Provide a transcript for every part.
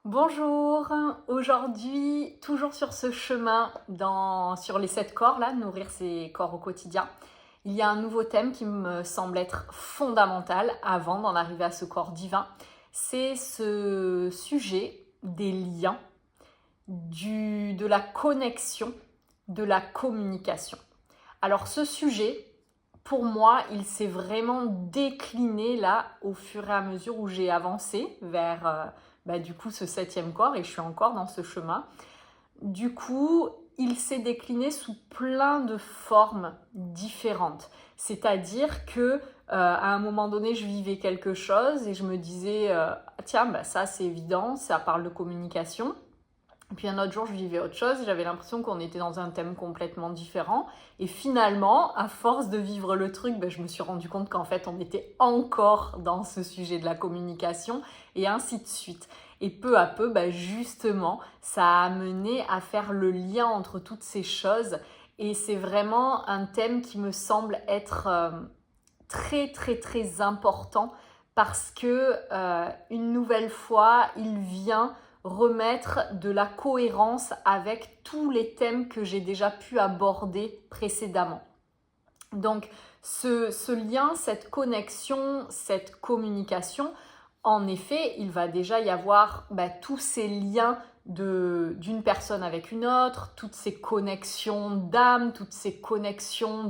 Bonjour, aujourd'hui, toujours sur ce chemin sur les 7 corps, là, nourrir ses corps au quotidien, il y a un nouveau thème qui me semble être fondamental avant d'en arriver à ce corps divin. C'est ce sujet des liens, de la connexion, de la communication. Alors ce sujet, pour moi, il s'est vraiment décliné là au fur et à mesure où j'ai avancé vers du coup ce 7e corps et je suis encore dans ce chemin. Du coup, il s'est décliné sous plein de formes différentes. C'est-à-dire que à un moment donné, je vivais quelque chose et je me disais tiens, ça c'est évident, ça parle de communication. Puis un autre jour, je vivais autre chose, j'avais l'impression qu'on était dans un thème complètement différent. Et finalement, à force de vivre le truc, je me suis rendu compte qu'en fait, on était encore dans ce sujet de la communication et ainsi de suite. Et peu à peu, justement, ça a amené à faire le lien entre toutes ces choses. Et c'est vraiment un thème qui me semble être très, très, très important parce que, une nouvelle fois, il vient remettre de la cohérence avec tous les thèmes que j'ai déjà pu aborder précédemment. Donc ce lien, cette connexion, cette communication, en effet, il va déjà y avoir tous ces liens d'une personne avec une autre, toutes ces connexions d'âme, toutes ces connexions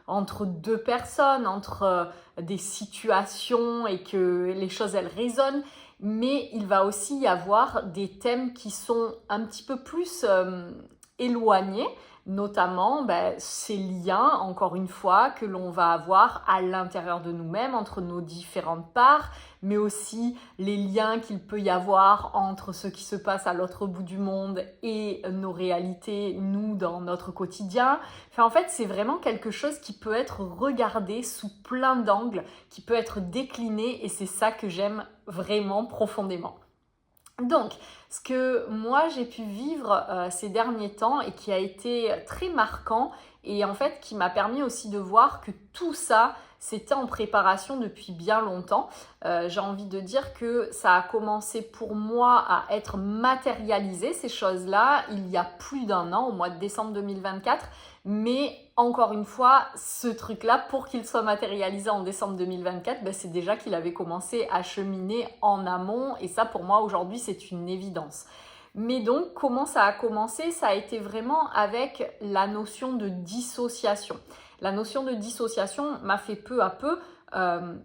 entre deux personnes, entre des situations et que les choses elles résonnent. Mais il va aussi y avoir des thèmes qui sont un petit peu plus éloignés, notamment ces liens, encore une fois, que l'on va avoir à l'intérieur de nous-mêmes, entre nos différentes parts, mais aussi les liens qu'il peut y avoir entre ce qui se passe à l'autre bout du monde et nos réalités, nous, dans notre quotidien. Enfin, en fait, c'est vraiment quelque chose qui peut être regardé sous plein d'angles, qui peut être décliné, et c'est ça que j'aime vraiment profondément. Donc, ce que moi j'ai pu vivre ces derniers temps et qui a été très marquant et en fait qui m'a permis aussi de voir que tout ça c'était en préparation depuis bien longtemps. J'ai envie de dire que ça a commencé pour moi à être matérialisé ces choses-là il y a plus d'un an, au mois de décembre 2024. Mais encore une fois, ce truc-là, pour qu'il soit matérialisé en décembre 2024, c'est déjà qu'il avait commencé à cheminer en amont. Et ça, pour moi, aujourd'hui, c'est une évidence. Mais donc, comment ça a commencé? Ça a été vraiment avec la notion de dissociation. La notion de dissociation m'a fait peu à peu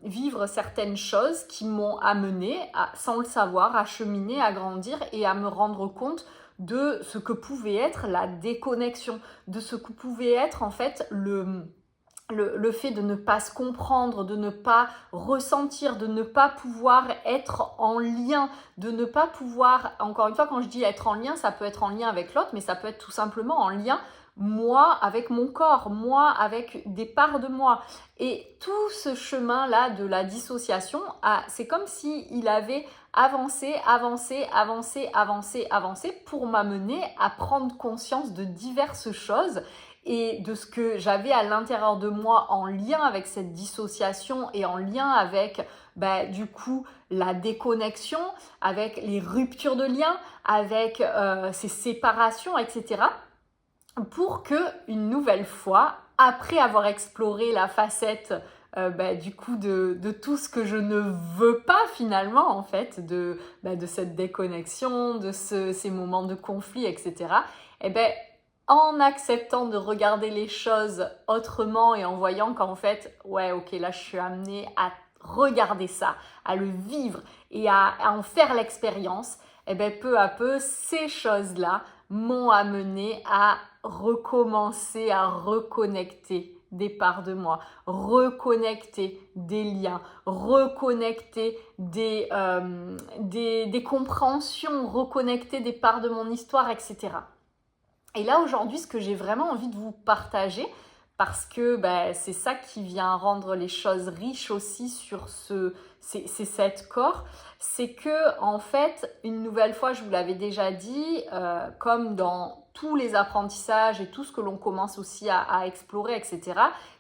vivre certaines choses qui m'ont amené, sans le savoir, à cheminer, à grandir et à me rendre compte de ce que pouvait être la déconnexion, de ce que pouvait être en fait le fait de ne pas se comprendre, de ne pas ressentir, de ne pas pouvoir être en lien, de ne pas pouvoir, encore une fois, quand je dis être en lien, ça peut être en lien avec l'autre, mais ça peut être tout simplement en lien moi avec mon corps, moi avec des parts de moi. Et tout ce chemin-là de la dissociation, c'est comme s'il avait avancé, avancé, avancé, avancé, avancé pour m'amener à prendre conscience de diverses choses et de ce que j'avais à l'intérieur de moi en lien avec cette dissociation et en lien avec du coup la déconnexion, avec les ruptures de liens, avec ces séparations, etc. Pour que une nouvelle fois, après avoir exploré la facette du coup de tout ce que je ne veux pas finalement en fait, de cette déconnexion, de ces moments de conflit, etc. En acceptant de regarder les choses autrement et en voyant qu'en fait, ouais, ok, là je suis amenée à regarder ça, à le vivre et à en faire l'expérience, peu à peu, ces choses-là m'ont amené à recommencer à reconnecter des parts de moi, reconnecter des liens, reconnecter des compréhensions, reconnecter des parts de mon histoire, etc. Et là, aujourd'hui, ce que j'ai vraiment envie de vous partager, parce que c'est ça qui vient rendre les choses riches aussi sur ces 7 corps, c'est que en fait, une nouvelle fois, je vous l'avais déjà dit, comme dans tous les apprentissages et tout ce que l'on commence aussi à explorer, etc.,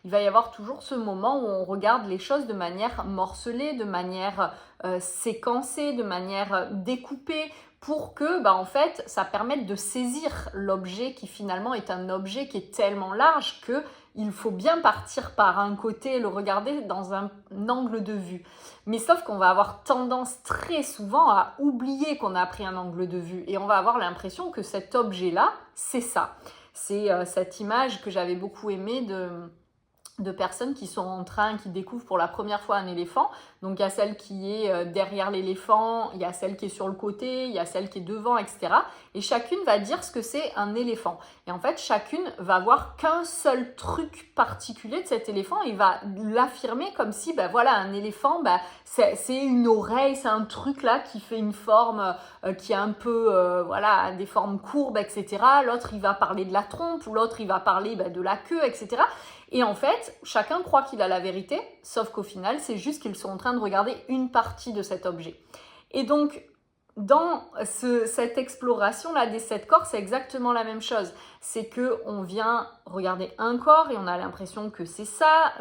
il va y avoir toujours ce moment où on regarde les choses de manière morcelée, de manière séquencée, de manière découpée, pour que en fait, ça permette de saisir l'objet qui finalement est un objet qui est tellement large que il faut bien partir par un côté et le regarder dans un angle de vue. Mais sauf qu'on va avoir tendance très souvent à oublier qu'on a pris un angle de vue et on va avoir l'impression que cet objet-là, c'est ça. C'est cette image que j'avais beaucoup aimée de personnes qui sont en train, qui découvrent pour la première fois un éléphant. Donc il y a celle qui est derrière l'éléphant, il y a celle qui est sur le côté, il y a celle qui est devant, etc. Et chacune va dire ce que c'est un éléphant. Et en fait, chacune va voir qu'un seul truc particulier de cet éléphant et va l'affirmer comme si, voilà, un éléphant, c'est une oreille, c'est un truc là qui fait une forme qui est un peu, voilà, des formes courbes, etc. L'autre, il va parler de la trompe, ou l'autre, il va parler de la queue, etc. Et en fait, chacun croit qu'il a la vérité, sauf qu'au final, c'est juste qu'ils sont en train de regarder une partie de cet objet. Et donc, dans cette exploration-là des 7 corps, c'est exactement la même chose. C'est qu'on vient regarder un corps et on a l'impression que c'est ça,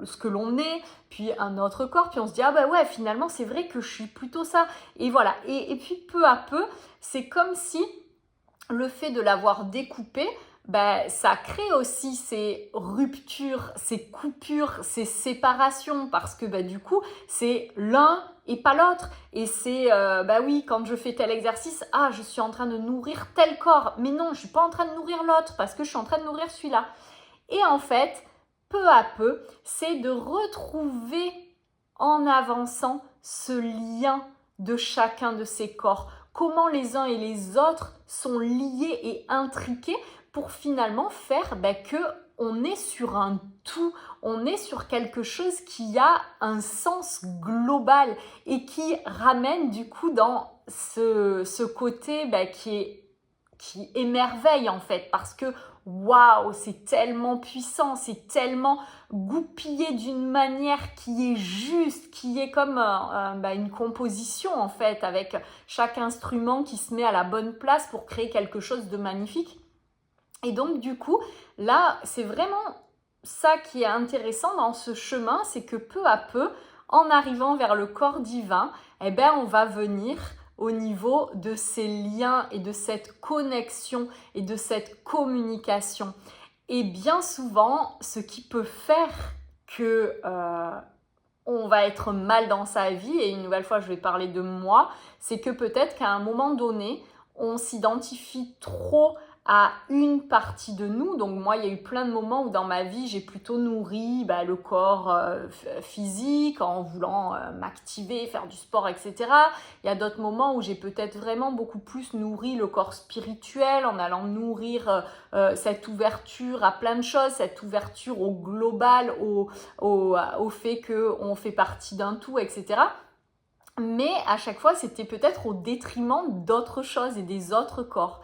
ce que l'on est, puis un autre corps, puis on se dit « Ah ouais, finalement, c'est vrai que je suis plutôt ça. » Et voilà. Et puis, peu à peu, c'est comme si le fait de l'avoir découpé, ça crée aussi ces ruptures, ces coupures, ces séparations parce que du coup, c'est l'un et pas l'autre. Et c'est, oui, quand je fais tel exercice, je suis en train de nourrir tel corps. Mais non, je ne suis pas en train de nourrir l'autre parce que je suis en train de nourrir celui-là. Et en fait, peu à peu, c'est de retrouver en avançant ce lien de chacun de ces corps. Comment les uns et les autres sont liés et intriqués pour finalement faire que on est sur un tout, on est sur quelque chose qui a un sens global et qui ramène du coup dans ce côté qui émerveille en fait, parce que waouh, c'est tellement puissant, c'est tellement goupillé d'une manière qui est juste, qui est comme une composition en fait, avec chaque instrument qui se met à la bonne place pour créer quelque chose de magnifique. Et donc du coup, là, c'est vraiment ça qui est intéressant dans ce chemin, c'est que peu à peu, en arrivant vers le corps divin, on va venir au niveau de ces liens et de cette connexion et de cette communication. Et bien souvent, ce qui peut faire que on va être mal dans sa vie, et une nouvelle fois je vais parler de moi, c'est que peut-être qu'à un moment donné, on s'identifie trop à une partie de nous. Donc moi, il y a eu plein de moments où dans ma vie, j'ai plutôt nourri le corps physique en voulant m'activer, faire du sport, etc. Il y a d'autres moments où j'ai peut-être vraiment beaucoup plus nourri le corps spirituel en allant nourrir cette ouverture à plein de choses, cette ouverture au global, au fait qu'on fait partie d'un tout, etc. Mais à chaque fois, c'était peut-être au détriment d'autres choses et des autres corps.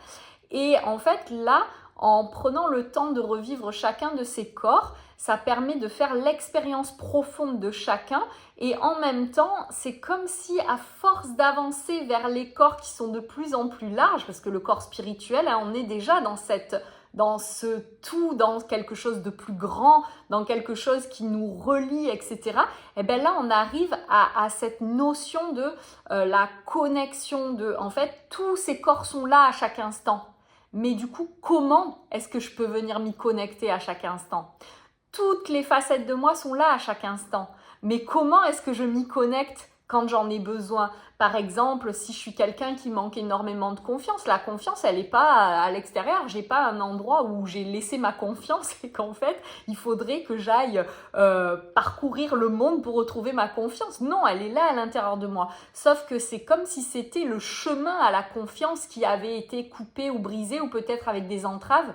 Et en fait, là, en prenant le temps de revivre chacun de ces corps, ça permet de faire l'expérience profonde de chacun. Et en même temps, c'est comme si à force d'avancer vers les corps qui sont de plus en plus larges, parce que le corps spirituel, on est déjà dans ce tout, dans quelque chose de plus grand, dans quelque chose qui nous relie, etc. Et là, on arrive à cette notion de la connexion, en fait, tous ces corps sont là à chaque instant. Mais du coup, comment est-ce que je peux venir m'y connecter à chaque instant? Toutes les facettes de moi sont là à chaque instant. Mais comment est-ce que je m'y connecte quand j'en ai besoin? Par exemple, si je suis quelqu'un qui manque énormément de confiance, la confiance, elle n'est pas à l'extérieur. J'ai pas un endroit où j'ai laissé ma confiance et qu'en fait, il faudrait que j'aille parcourir le monde pour retrouver ma confiance. Non, elle est là à l'intérieur de moi. Sauf que c'est comme si c'était le chemin à la confiance qui avait été coupé ou brisé, ou peut-être avec des entraves,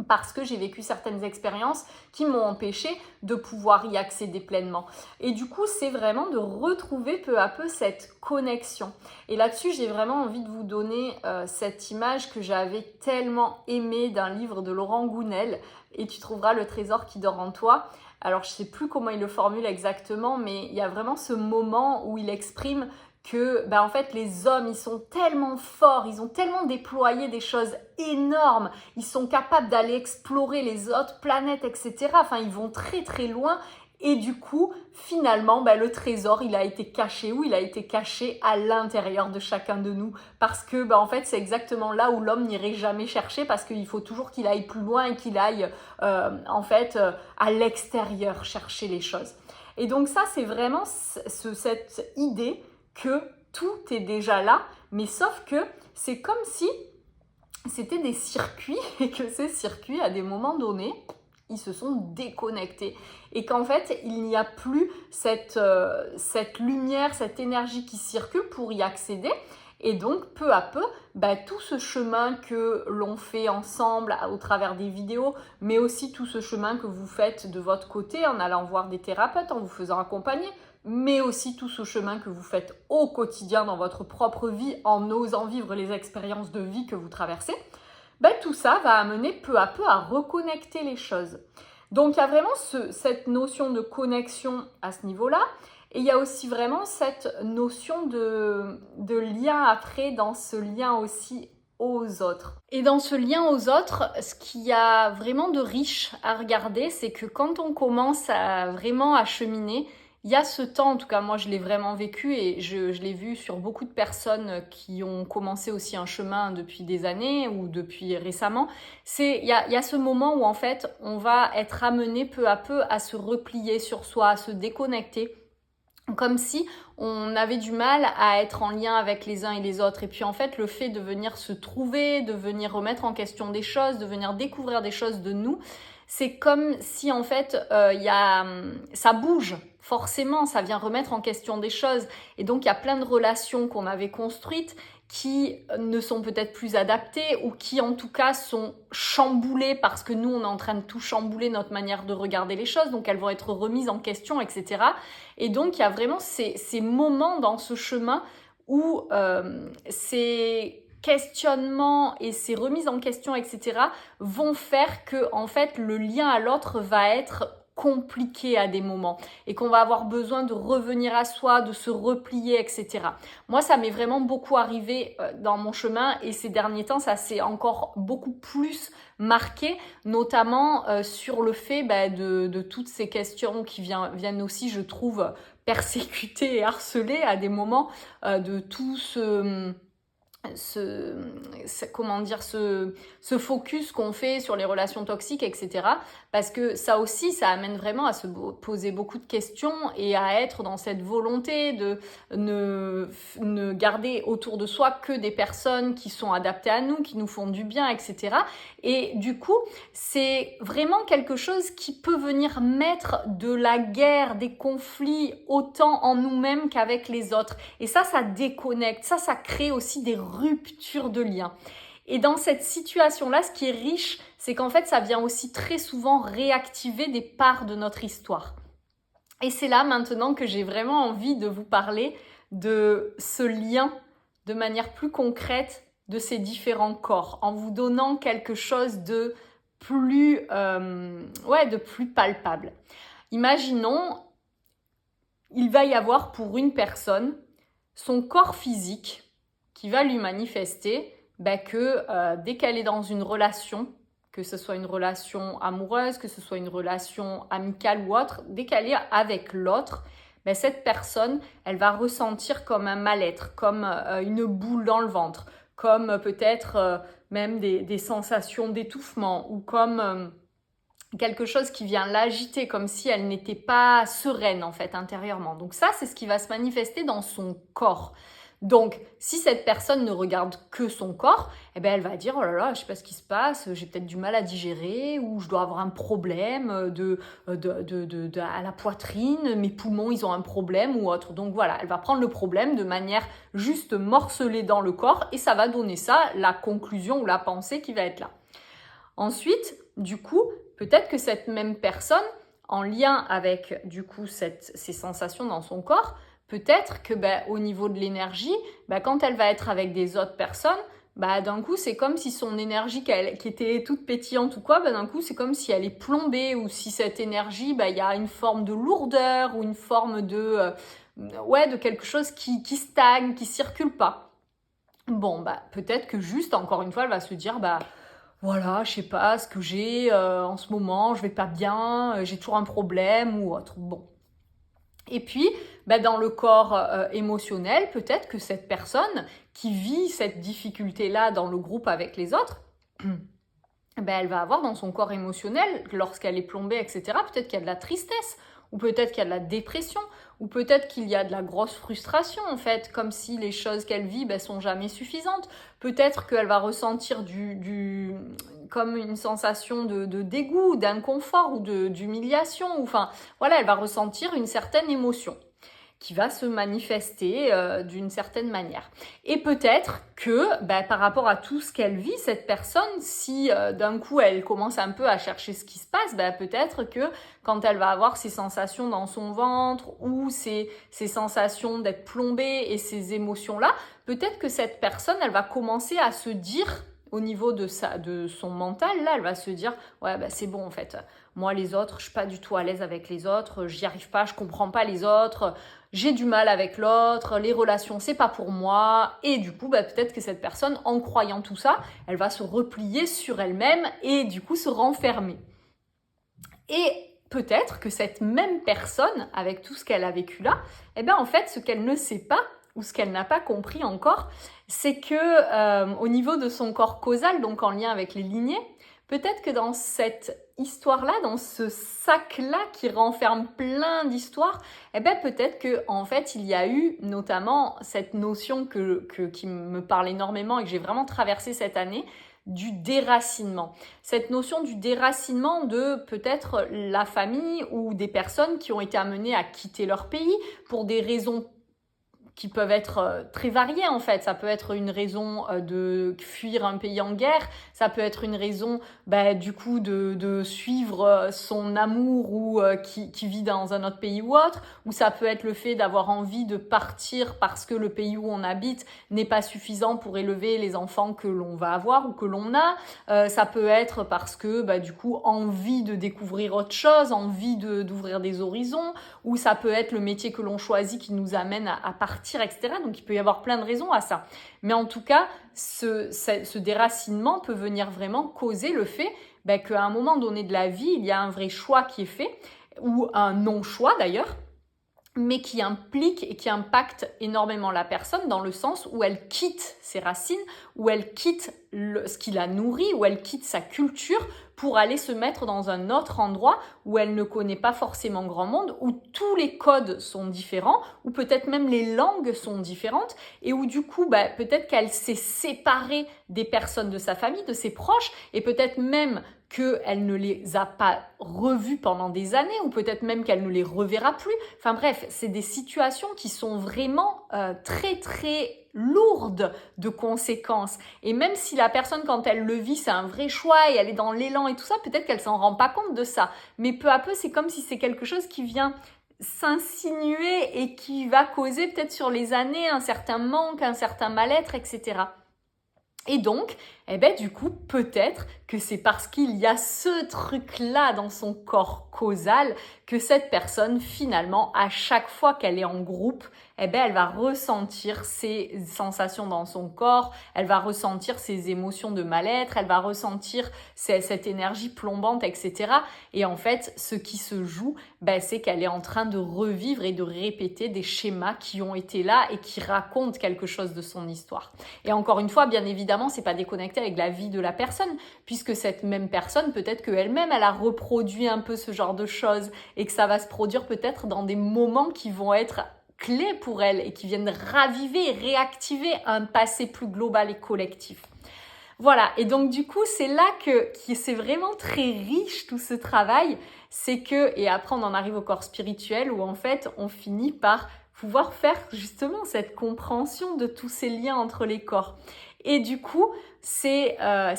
parce que j'ai vécu certaines expériences qui m'ont empêché de pouvoir y accéder pleinement. Et du coup, c'est vraiment de retrouver peu à peu cette connexion. Et là-dessus, j'ai vraiment envie de vous donner cette image que j'avais tellement aimée d'un livre de Laurent Gounel, Et tu trouveras le trésor qui dort en toi. Alors, je ne sais plus comment il le formule exactement, mais il y a vraiment ce moment où il exprime que en fait les hommes ils sont tellement forts, ils ont tellement déployé des choses énormes, ils sont capables d'aller explorer les autres planètes, etc. Enfin ils vont très très loin Et du coup, finalement, bah, le trésor, il a été caché où? Il a été caché à l'intérieur de chacun de nous. Parce que, bah, en fait, c'est exactement là où l'homme n'irait jamais chercher, parce qu'il faut toujours qu'il aille plus loin et qu'il aille, à l'extérieur chercher les choses. Et donc ça, c'est vraiment cette idée que tout est déjà là, mais sauf que c'est comme si c'était des circuits et que ces circuits, à des moments donnés, ils se sont déconnectés et qu'en fait, il n'y a plus cette lumière, cette énergie qui circule pour y accéder. Et donc, peu à peu, bah, tout ce chemin que l'on fait ensemble au travers des vidéos, mais aussi tout ce chemin que vous faites de votre côté en allant voir des thérapeutes, en vous faisant accompagner, mais aussi tout ce chemin que vous faites au quotidien dans votre propre vie en osant vivre les expériences de vie que vous traversez, ben, tout ça va amener peu à peu à reconnecter les choses. Donc il y a vraiment cette notion de connexion à ce niveau-là, et il y a aussi vraiment cette notion de lien après, dans ce lien aussi aux autres. Et dans ce lien aux autres, ce qu'il y a vraiment de riche à regarder, c'est que quand on commence à vraiment à cheminer, il y a ce temps, en tout cas moi je l'ai vraiment vécu et je l'ai vu sur beaucoup de personnes qui ont commencé aussi un chemin depuis des années ou depuis récemment, il y a ce moment où en fait on va être amené peu à peu à se replier sur soi, à se déconnecter, comme si on avait du mal à être en lien avec les uns et les autres. Et puis en fait, le fait de venir se trouver, de venir remettre en question des choses, de venir découvrir des choses de nous, c'est comme si en fait, ça bouge. Forcément, ça vient remettre en question des choses. Et donc, il y a plein de relations qu'on avait construites qui ne sont peut-être plus adaptées ou qui en tout cas sont chamboulées parce que nous on est en train de tout chambouler, notre manière de regarder les choses, donc elles vont être remises en question, etc. Et donc il y a vraiment ces moments dans ce chemin où ces questionnements et ces remises en question, etc. vont faire que en fait le lien à l'autre va être compliqué à des moments et qu'on va avoir besoin de revenir à soi, de se replier, etc. Moi, ça m'est vraiment beaucoup arrivé dans mon chemin et ces derniers temps, ça s'est encore beaucoup plus marqué, notamment sur le fait de toutes ces questions qui viennent aussi, je trouve, persécuter et harceler à des moments de tout ce focus qu'on fait sur les relations toxiques, etc. Parce que ça aussi, ça amène vraiment à se poser beaucoup de questions et à être dans cette volonté de ne garder autour de soi que des personnes qui sont adaptées à nous, qui nous font du bien, etc. Et du coup, c'est vraiment quelque chose qui peut venir mettre de la guerre, des conflits autant en nous-mêmes qu'avec les autres. Et ça déconnecte, ça crée aussi des rupture de lien. Et dans cette situation-là, ce qui est riche, c'est qu'en fait, ça vient aussi très souvent réactiver des parts de notre histoire. Et c'est là maintenant que j'ai vraiment envie de vous parler de ce lien de manière plus concrète de ces différents corps, en vous donnant quelque chose de plus palpable. Imaginons, il va y avoir pour une personne son corps physique qui va lui manifester que dès qu'elle est dans une relation, que ce soit une relation amoureuse, que ce soit une relation amicale ou autre, dès qu'elle est avec l'autre, cette personne, elle va ressentir comme un mal-être, comme une boule dans le ventre, comme peut-être même des sensations d'étouffement ou comme quelque chose qui vient l'agiter, comme si elle n'était pas sereine en fait intérieurement. Donc ça, c'est ce qui va se manifester dans son corps. Donc, si cette personne ne regarde que son corps, elle va dire « Oh là là, je sais pas ce qui se passe, j'ai peut-être du mal à digérer ou je dois avoir un problème à la poitrine, mes poumons, ils ont un problème ou autre. » Donc voilà, elle va prendre le problème de manière juste morcelée dans le corps et ça va donner ça, la conclusion ou la pensée qui va être là. Ensuite, du coup, peut-être que cette même personne, en lien avec du coup ces sensations dans son corps, peut-être que au niveau de l'énergie, quand elle va être avec des autres personnes, d'un coup, c'est comme si son énergie qui était toute pétillante ou quoi, d'un coup, c'est comme si elle est plombée ou si cette énergie, il y a une forme de lourdeur ou une forme de quelque chose qui stagne, qui circule pas. Bon, peut-être que juste, encore une fois, elle va se dire, voilà, je sais pas ce que j'ai en ce moment, je vais pas bien, j'ai toujours un problème ou autre. Bon. Et puis, dans le corps émotionnel, peut-être que cette personne qui vit cette difficulté-là dans le groupe avec les autres, elle va avoir dans son corps émotionnel, lorsqu'elle est plombée, etc., peut-être qu'il y a de la tristesse, ou peut-être qu'il y a de la dépression, ou peut-être qu'il y a de la grosse frustration, en fait, comme si les choses qu'elle vit sont jamais suffisantes. Peut-être qu'elle va ressentir comme une sensation de dégoût, d'inconfort ou d'humiliation. Enfin, voilà, elle va ressentir une certaine émotion qui va se manifester d'une certaine manière. Et peut-être que par rapport à tout ce qu'elle vit, cette personne, si d'un coup elle commence un peu à chercher ce qui se passe, peut-être que quand elle va avoir ces sensations dans son ventre ou ces sensations d'être plombée et ces émotions-là, peut-être que cette personne, elle va commencer à se dire au niveau de son mental, là, elle va se dire « Ouais, c'est bon en fait. Moi, les autres, je suis pas du tout à l'aise avec les autres, j'y arrive pas, je comprends pas les autres, j'ai du mal avec l'autre, les relations, c'est pas pour moi. » Et du coup, peut-être que cette personne, en croyant tout ça, elle va se replier sur elle-même et du coup se renfermer. Et peut-être que cette même personne, avec tout ce qu'elle a vécu là, en fait, ce qu'elle ne sait pas, ou ce qu'elle n'a pas compris encore, c'est que au niveau de son corps causal, donc en lien avec les lignées, peut-être que dans cette histoire-là, dans ce sac-là qui renferme plein d'histoires, peut-être que en fait, il y a eu notamment cette notion qui me parle énormément et que j'ai vraiment traversée cette année, du déracinement. Cette notion du déracinement de peut-être la famille ou des personnes qui ont été amenées à quitter leur pays pour des raisons qui peuvent être très variées en fait. Ça peut être une raison de fuir un pays en guerre, ça peut être une raison du coup de suivre son amour ou qui vit dans un autre pays ou autre, ou ça peut être le fait d'avoir envie de partir parce que le pays où on habite n'est pas suffisant pour élever les enfants que l'on va avoir ou que l'on a. Ça peut être parce que du coup envie de découvrir autre chose, envie d'ouvrir des horizons, ou ça peut être le métier que l'on choisit qui nous amène à partir, etc. Donc il peut y avoir plein de raisons à ça. Mais en tout cas, ce déracinement peut venir vraiment causer le fait qu'à un moment donné de la vie, il y a un vrai choix qui est fait, ou un non-choix d'ailleurs, mais qui implique et qui impacte énormément la personne dans le sens où elle quitte ses racines, où elle quitte ce qui la nourrit, où elle quitte sa culture pour aller se mettre dans un autre endroit où elle ne connaît pas forcément grand monde, où tous les codes sont différents, où peut-être même les langues sont différentes, et où du coup, peut-être qu'elle s'est séparée des personnes de sa famille, de ses proches, et peut-être même qu'elle ne les a pas revus pendant des années, ou peut-être même qu'elle ne les reverra plus. Enfin bref, c'est des situations qui sont vraiment très très lourdes de conséquences. Et même si la personne, quand elle le vit, c'est un vrai choix et elle est dans l'élan et tout ça, peut-être qu'elle s'en rend pas compte de ça. Mais peu à peu, c'est comme si c'est quelque chose qui vient s'insinuer et qui va causer peut-être sur les années un certain manque, un certain mal-être, etc. Et donc, du coup, peut-être que c'est parce qu'il y a ce truc-là dans son corps causal que cette personne, finalement, à chaque fois qu'elle est en groupe, elle va ressentir ces sensations dans son corps, elle va ressentir ces émotions de mal-être, elle va ressentir cette énergie plombante, etc. Et en fait, ce qui se joue, c'est qu'elle est en train de revivre et de répéter des schémas qui ont été là et qui racontent quelque chose de son histoire. Et encore une fois, bien évidemment, c'est pas déconnecté avec la vie de la personne, puisque cette même personne, peut-être qu'elle-même, elle a reproduit un peu ce genre de choses et que ça va se produire peut-être dans des moments qui vont être clés pour elle et qui viennent raviver et réactiver un passé plus global et collectif. Voilà, et donc du coup, c'est là que c'est vraiment très riche tout ce travail, c'est que, et après on en arrive au corps spirituel où en fait on finit par pouvoir faire justement cette compréhension de tous ces liens entre les corps. Et du coup, c'est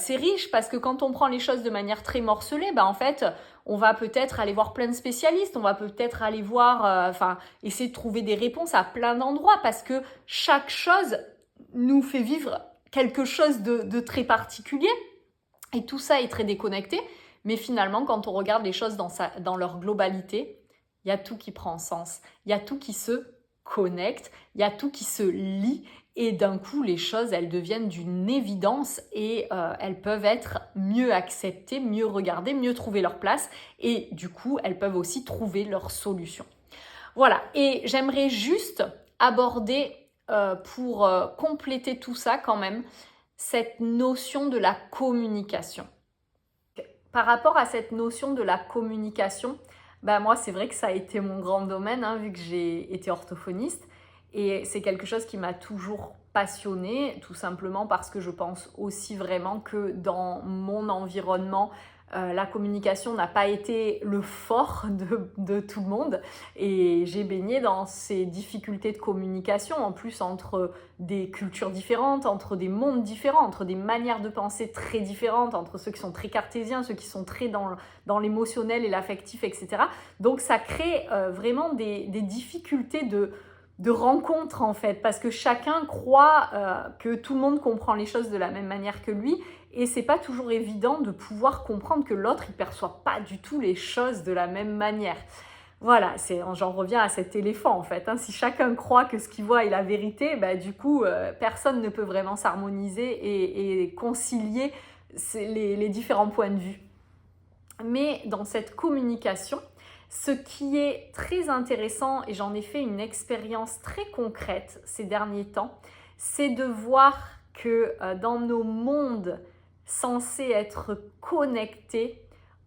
riche parce que quand on prend les choses de manière très morcelée, en fait, on va peut-être aller voir plein de spécialistes, on va peut-être aller voir, essayer de trouver des réponses à plein d'endroits parce que chaque chose nous fait vivre quelque chose de très particulier et tout ça est très déconnecté. Mais finalement, quand on regarde les choses dans leur globalité, il y a tout qui prend sens, il y a tout qui se connecte, il y a tout qui se lie Et d'un coup, les choses, elles deviennent d'une évidence et elles peuvent être mieux acceptées, mieux regardées, mieux trouver leur place. Et du coup, elles peuvent aussi trouver leur solution. Voilà, et j'aimerais juste aborder, pour compléter tout ça quand même, cette notion de la communication. Par rapport à cette notion de la communication, moi c'est vrai que ça a été mon grand domaine, hein, vu que j'ai été orthophoniste. Et c'est quelque chose qui m'a toujours passionnée, tout simplement parce que je pense aussi vraiment que dans mon environnement, la communication n'a pas été le fort de tout le monde. Et j'ai baigné dans ces difficultés de communication, en plus entre des cultures différentes, entre des mondes différents, entre des manières de penser très différentes, entre ceux qui sont très cartésiens, ceux qui sont très dans l'émotionnel et l'affectif, etc. Donc ça crée vraiment des difficultés de rencontre en fait, parce que chacun croit que tout le monde comprend les choses de la même manière que lui, et c'est pas toujours évident de pouvoir comprendre que l'autre il perçoit pas du tout les choses de la même manière. Voilà, j'en reviens à cet éléphant en fait, hein. Si chacun croit que ce qu'il voit est la vérité, du coup personne ne peut vraiment s'harmoniser et concilier les différents points de vue. Mais dans cette communication, ce qui est très intéressant, et j'en ai fait une expérience très concrète ces derniers temps, c'est de voir que dans nos mondes censés être connectés,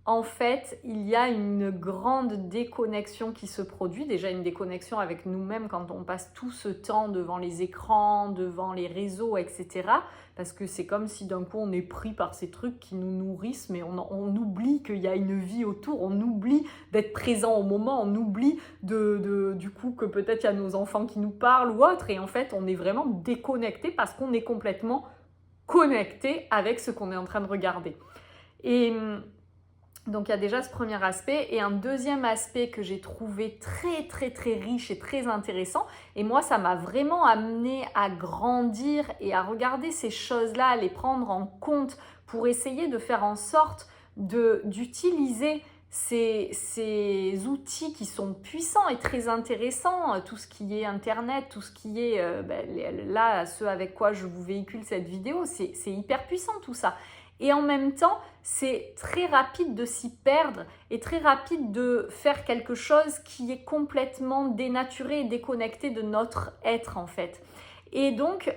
en fait, il y a une grande déconnexion qui se produit. Déjà une déconnexion avec nous-mêmes quand on passe tout ce temps devant les écrans, devant les réseaux, etc. Parce que c'est comme si d'un coup on est pris par ces trucs qui nous nourrissent, mais on oublie qu'il y a une vie autour, on oublie d'être présent au moment, on oublie du coup que peut-être il y a nos enfants qui nous parlent ou autre, et en fait on est vraiment déconnecté parce qu'on est complètement connecté avec ce qu'on est en train de regarder. Et donc il y a déjà ce premier aspect, et un deuxième aspect que j'ai trouvé très très très riche et très intéressant, et moi ça m'a vraiment amené à grandir et à regarder ces choses-là, à les prendre en compte pour essayer de faire en sorte d'utiliser ces outils qui sont puissants et très intéressants, tout ce qui est internet, tout ce qui est là, ce avec quoi je vous véhicule cette vidéo, c'est hyper puissant tout ça. Et en même temps, c'est très rapide de s'y perdre et très rapide de faire quelque chose qui est complètement dénaturé et déconnecté de notre être en fait. Et donc,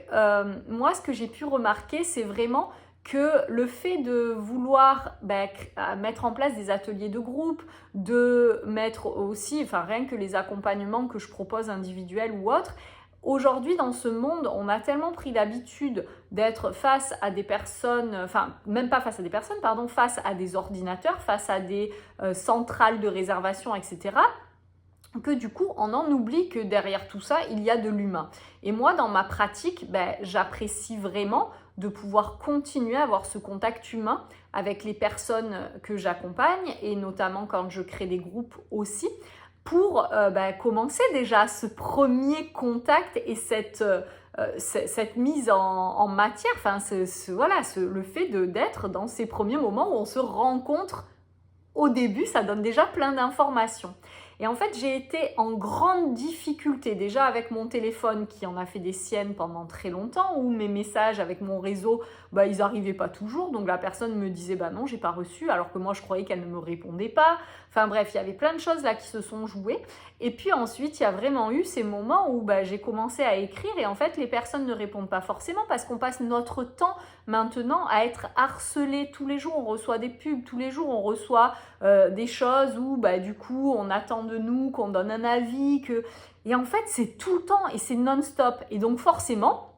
moi, ce que j'ai pu remarquer, c'est vraiment que le fait de vouloir mettre en place des ateliers de groupe, de mettre aussi, rien que les accompagnements que je propose individuels ou autres, aujourd'hui, dans ce monde, on a tellement pris l'habitude d'être face à des personnes, même pas face à des personnes, pardon, face à des ordinateurs, face à des centrales de réservation, etc., que du coup, on en oublie que derrière tout ça, il y a de l'humain. Et moi, dans ma pratique, j'apprécie vraiment de pouvoir continuer à avoir ce contact humain avec les personnes que j'accompagne, et notamment quand je crée des groupes aussi, pour commencer déjà ce premier contact et cette mise en matière, le fait d'être dans ces premiers moments où on se rencontre. Au début, ça donne déjà plein d'informations. Et en fait, j'ai été en grande difficulté déjà avec mon téléphone qui en a fait des siennes pendant très longtemps, où mes messages avec mon réseau, ils n'arrivaient pas toujours. Donc la personne me disait non, j'ai pas reçu, alors que moi je croyais qu'elle ne me répondait pas. Enfin bref, il y avait plein de choses là qui se sont jouées. Et puis ensuite, il y a vraiment eu ces moments où j'ai commencé à écrire, et en fait, les personnes ne répondent pas forcément parce qu'on passe notre temps maintenant à être harcelé tous les jours. On reçoit des pubs tous les jours, on reçoit des choses où du coup on attend de nous qu'on donne un avis, et en fait c'est tout le temps et c'est non-stop. Et donc forcément,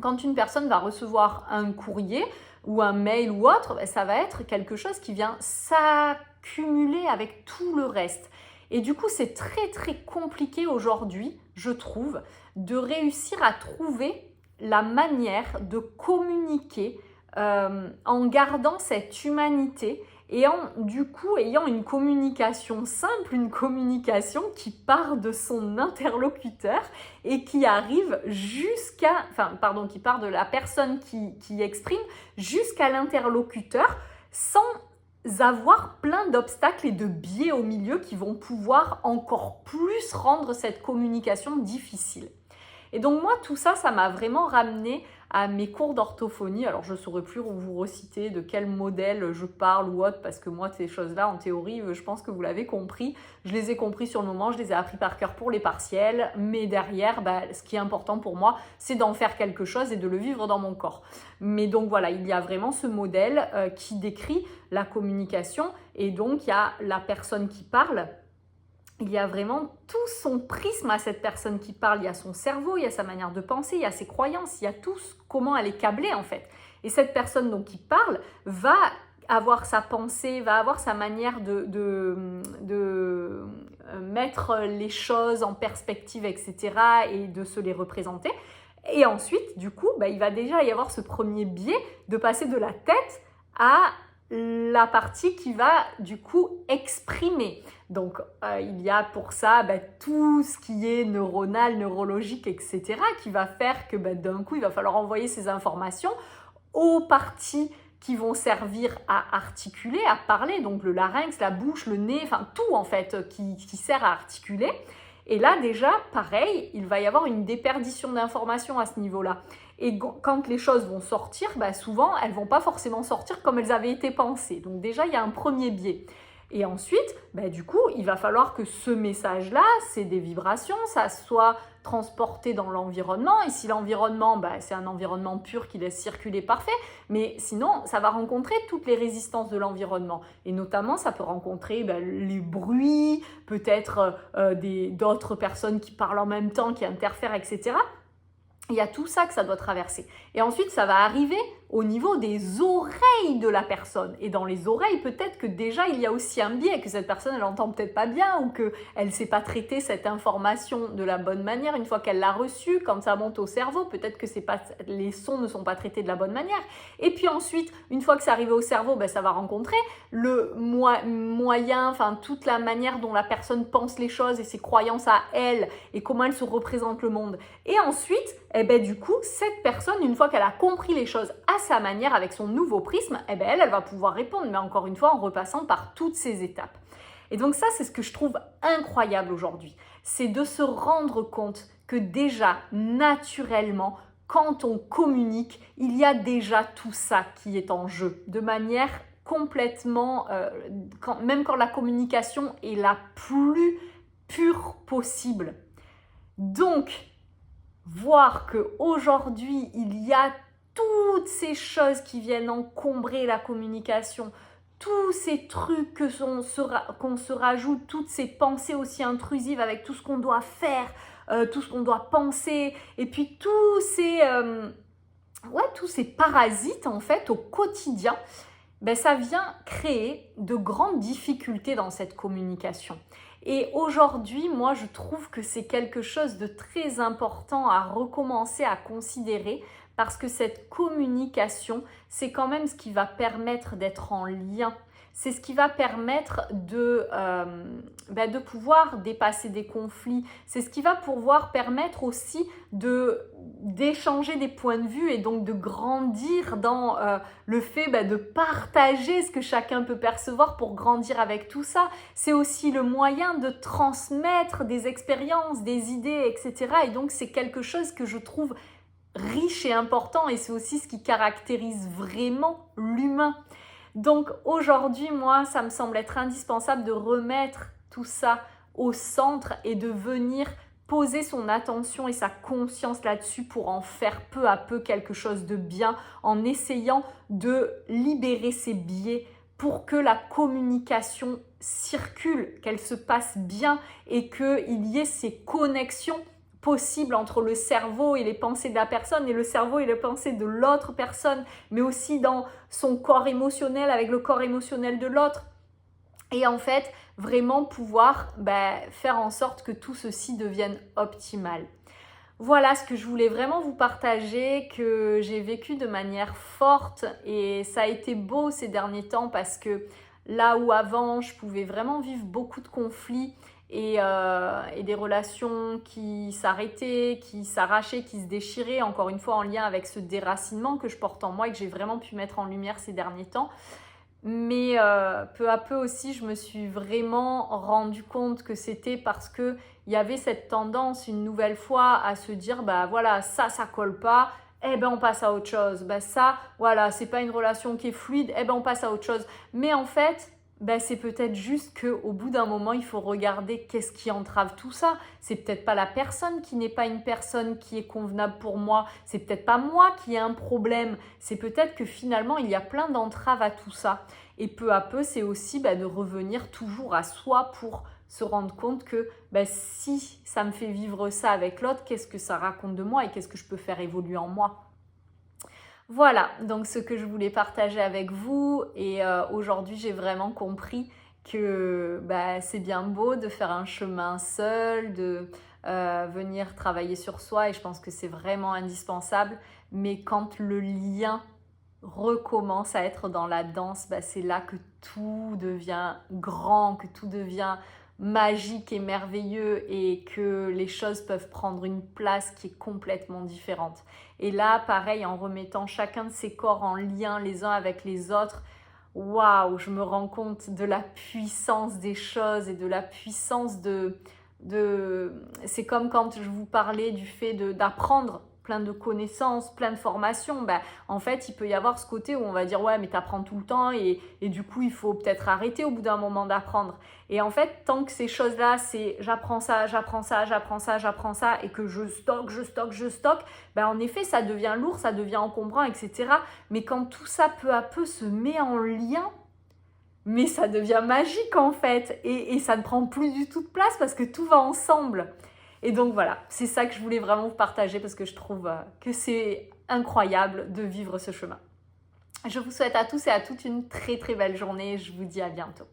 quand une personne va recevoir un courrier ou un mail ou autre, ça va être quelque chose qui vient s'accumuler avec tout le reste. Et du coup, c'est très très compliqué aujourd'hui, je trouve, de réussir à trouver la manière de communiquer en gardant cette humanité et du coup ayant une communication simple, une communication qui part de son interlocuteur et qui arrive qui part de la personne qui exprime jusqu'à l'interlocuteur, sans avoir plein d'obstacles et de biais au milieu qui vont pouvoir encore plus rendre cette communication difficile. Et donc moi, tout ça, ça m'a vraiment ramené à mes cours d'orthophonie. Alors je ne saurais plus vous reciter de quel modèle je parle ou autre, parce que moi, ces choses-là, en théorie, je pense que vous l'avez compris. Je les ai compris sur le moment, je les ai appris par cœur pour les partiels, mais derrière, ce qui est important pour moi, c'est d'en faire quelque chose et de le vivre dans mon corps. Mais donc voilà, il y a vraiment ce modèle qui décrit la communication, et donc il y a la personne qui parle. Il y a vraiment tout son prisme à cette personne qui parle. Il y a son cerveau, il y a sa manière de penser, il y a ses croyances, il y a tout comment elle est câblée en fait. Et cette personne donc qui parle va avoir sa pensée, va avoir sa manière de mettre les choses en perspective, etc. et de se les représenter. Et ensuite, du coup, il va déjà y avoir ce premier biais de passer de la tête à la partie qui va du coup exprimer. Donc il y a pour ça tout ce qui est neuronal, neurologique, etc. qui va faire que d'un coup il va falloir envoyer ces informations aux parties qui vont servir à articuler, à parler, donc le larynx, la bouche, le nez, enfin tout en fait qui sert à articuler. Et là déjà, pareil, il va y avoir une déperdition d'informations à ce niveau-là. Et quand les choses vont sortir, souvent, elles ne vont pas forcément sortir comme elles avaient été pensées. Donc déjà, il y a un premier biais. Et ensuite, du coup, il va falloir que ce message-là, c'est des vibrations, ça soit transporté dans l'environnement. Et si l'environnement, c'est un environnement pur qui laisse circuler, parfait. Mais sinon, ça va rencontrer toutes les résistances de l'environnement. Et notamment, ça peut rencontrer les bruits, peut-être d'autres personnes qui parlent en même temps, qui interfèrent, etc. Il y a tout ça que ça doit traverser. Et ensuite, ça va arriver au niveau des oreilles de la personne. Et dans les oreilles, peut-être que déjà, il y a aussi un biais, que cette personne, elle entend peut-être pas bien ou qu'elle ne sait pas traiter cette information de la bonne manière. Une fois qu'elle l'a reçue, quand ça monte au cerveau, peut-être que les sons ne sont pas traités de la bonne manière. Et puis ensuite, une fois que c'est arrivé au cerveau, ça va rencontrer le moyen, enfin toute la manière dont la personne pense les choses et ses croyances à elle et comment elle se représente le monde. Et ensuite, du coup, cette personne, une fois qu'elle a compris les choses à sa manière, avec son nouveau prisme, elle va pouvoir répondre, mais encore une fois, en repassant par toutes ces étapes. Et donc ça, c'est ce que je trouve incroyable aujourd'hui. C'est de se rendre compte que déjà, naturellement, quand on communique, il y a déjà tout ça qui est en jeu, de manière complètement, même quand la communication est la plus pure possible. Donc, voir qu'aujourd'hui, il y a toutes ces choses qui viennent encombrer la communication, tous ces trucs qu'on se rajoute, toutes ces pensées aussi intrusives avec tout ce qu'on doit faire, tout ce qu'on doit penser, et puis tous ces parasites en fait au quotidien, ça vient créer de grandes difficultés dans cette communication. Et aujourd'hui, moi, je trouve que c'est quelque chose de très important à recommencer à considérer parce que cette communication, c'est quand même ce qui va permettre d'être en lien. C'est ce qui va permettre de pouvoir dépasser des conflits. C'est ce qui va pouvoir permettre aussi d'échanger des points de vue et donc de grandir dans le fait de partager ce que chacun peut percevoir pour grandir avec tout ça. C'est aussi le moyen de transmettre des expériences, des idées, etc. Et donc c'est quelque chose que je trouve riche et important et c'est aussi ce qui caractérise vraiment l'humain. Donc aujourd'hui, moi, ça me semble être indispensable de remettre tout ça au centre et de venir poser son attention et sa conscience là-dessus pour en faire peu à peu quelque chose de bien en essayant de libérer ses biais pour que la communication circule, qu'elle se passe bien et qu'il y ait ces connexions possible entre le cerveau et les pensées de la personne et le cerveau et les pensées de l'autre personne, mais aussi dans son corps émotionnel avec le corps émotionnel de l'autre. Et en fait, vraiment pouvoir faire en sorte que tout ceci devienne optimal. Voilà ce que je voulais vraiment vous partager, que j'ai vécu de manière forte et ça a été beau ces derniers temps parce que là où avant, je pouvais vraiment vivre beaucoup de conflits et des relations qui s'arrêtaient, qui s'arrachaient, qui se déchiraient, encore une fois en lien avec ce déracinement que je porte en moi et que j'ai vraiment pu mettre en lumière ces derniers temps. Mais peu à peu aussi, je me suis vraiment rendu compte que c'était parce qu'il y avait cette tendance, une nouvelle fois, à se dire, bah voilà, ça colle pas, eh ben on passe à autre chose. Bah ça, voilà, c'est pas une relation qui est fluide, eh ben on passe à autre chose. Mais en fait, bah c'est peut-être juste qu'au bout d'un moment, il faut regarder qu'est-ce qui entrave tout ça. C'est peut-être pas la personne qui n'est pas une personne qui est convenable pour moi, c'est peut-être pas moi qui ai un problème, c'est peut-être que finalement, il y a plein d'entraves à tout ça. Et peu à peu, c'est aussi de revenir toujours à soi pour se rendre compte que si ça me fait vivre ça avec l'autre, qu'est-ce que ça raconte de moi et qu'est-ce que je peux faire évoluer en moi. Voilà, donc ce que je voulais partager avec vous. Et aujourd'hui, j'ai vraiment compris que c'est bien beau de faire un chemin seul, de venir travailler sur soi. Et je pense que c'est vraiment indispensable. Mais quand le lien recommence à être dans la danse, c'est là que tout devient grand, que tout devient magique et merveilleux et que les choses peuvent prendre une place qui est complètement différente. Et là, pareil, en remettant chacun de ces corps en lien les uns avec les autres, waouh, je me rends compte de la puissance des choses et de la puissance c'est comme quand je vous parlais du fait d'apprendre plein de connaissances, plein de formations. En fait, il peut y avoir ce côté où on va dire ouais, mais t'apprends tout le temps et du coup, il faut peut-être arrêter au bout d'un moment d'apprendre. Et en fait, tant que ces choses-là, c'est j'apprends ça, j'apprends ça, j'apprends ça, j'apprends ça et que je stocke, en effet, ça devient lourd, ça devient encombrant, etc. Mais quand tout ça peu à peu se met en lien, mais ça devient magique en fait et ça ne prend plus du tout de place parce que tout va ensemble. Et donc voilà, c'est ça que je voulais vraiment vous partager parce que je trouve que c'est incroyable de vivre ce chemin. Je vous souhaite à tous et à toutes une très très belle journée. Je vous dis à bientôt.